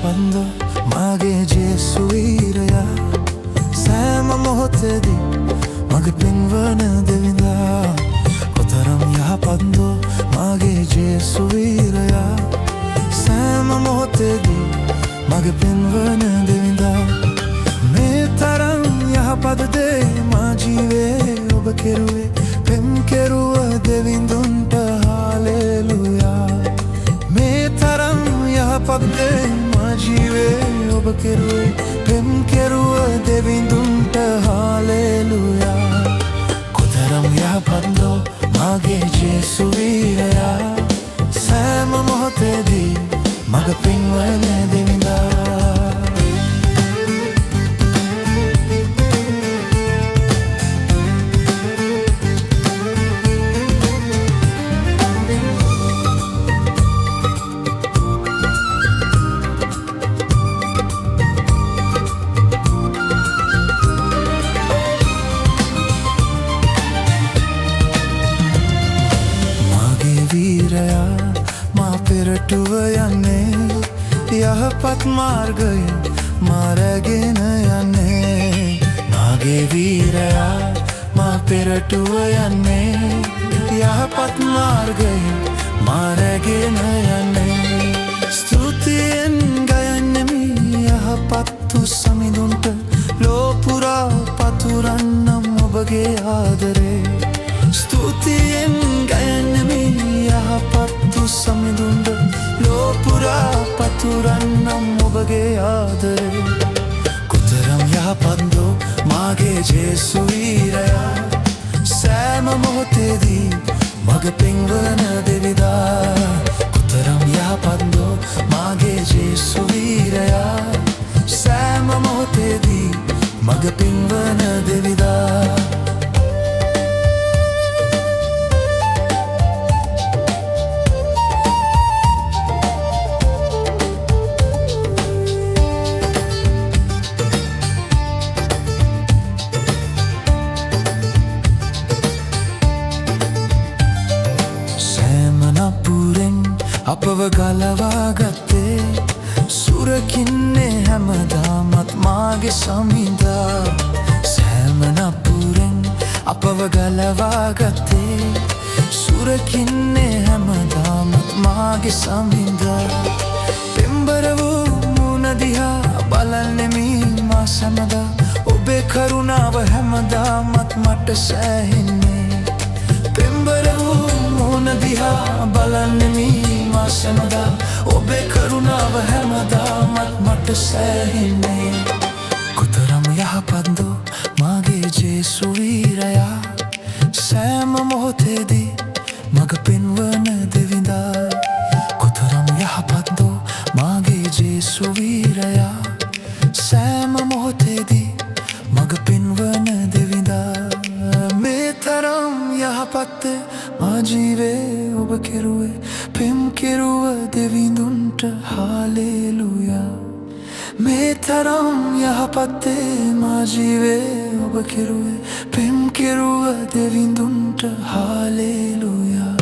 යහපත්ද මාගේ ජේසු වීරයා සෑම මොහොතේදී මග පෙන්වන දෙවිඳා කොතරම් යහපත්ද මාගේ ජේසු වීරයා සෑම මොහොතේදී මග පෙන්වන දෙවිඳා මේ තරම් යහපත් දේ මා ජීවේ ඔබ කෙරුවේ පෙම් කෙරුව දෙවිඳුන්ට හාලෙලුයා මේ තරම් යහපත් දේ මා ජීවේ ඔබ කෙරුවේ පෙම් කෙරුව දෙවිඳුන්ට හාලෙලුයා කොතරම් යහපත්ද මාගේ ජේසු වීරයා සෑම මොහොතේදී මග පෙන්වන දෙවිඳා මා පෙරටුව යන්නේ යහපත් මාර්ගය මා රැගෙන යන්නේ මාගේ වීරයා මා පෙරටුව යන්නේ යහපත් මාර්ගය මා රැගෙන යන්නේ ස්තුතියෙන් ගයන්නෙමි යහපත්තු සමිඳුන්ට ලෝපුරා පතුරන්නම් ඔබගේ ආදරේ ස්තුතියෙන් ගයන්නෙමි යහපත්තු සමිඳුන්ට ලෝපුරා පතුරන්නම් ඔබගේ ආදරේ කොතරම් යහපත්ද මාගේ ජේසු වීරයා සෑම මොහොතේදී මග පෙන්වන දෙවිඳා කොතරම් යහපත්ද මාගේ ජේසු වීරයා සෑම මොහොතේදී මග පෙන්වන දෙවිඳා අපව ගලවා ගත්තේ සුරකින්නේ හැමදාමත් මාගේ සමිඳා සෑම නපුරෙන් අපව ගලවා ගත්තේ සුරකින්නේ හැමදාමත් මාගේ සමිඳා පෙම්බර වූ මුණ දිහා බලන්නෙමි මා සැමදා ඔබේ කරුණාව හැමදාමත් මට සෑහෙන්නේ පෙම්බර වූ මුණ දිහා බලන්නෙමි මා සැමදා ඔබේ කරුණාව හැමදාමත් මට සෑහෙන්නේ කොතරම් යහපත්ද මාගේ ජේසු වීරයා සෑම මොහොතේදී මග පෙන්වන දෙවිඳා කොතරම් යහපත්ද මාගේ ජේසු වීරයා සෑම මොහොතේදී මග පෙන්වන දෙවිඳා මේ තරම් යහපත් මා ජීවේ ඔබ කෙරුවේ පෙම් කෙරුව දෙවිඳුන්ට හාලෙලුයා මේ තරම් යහපත් මා ජීවේ ඔබ කෙරුවේ පෙම් කෙරුව දෙවිඳුන්ට හාලෙලුයා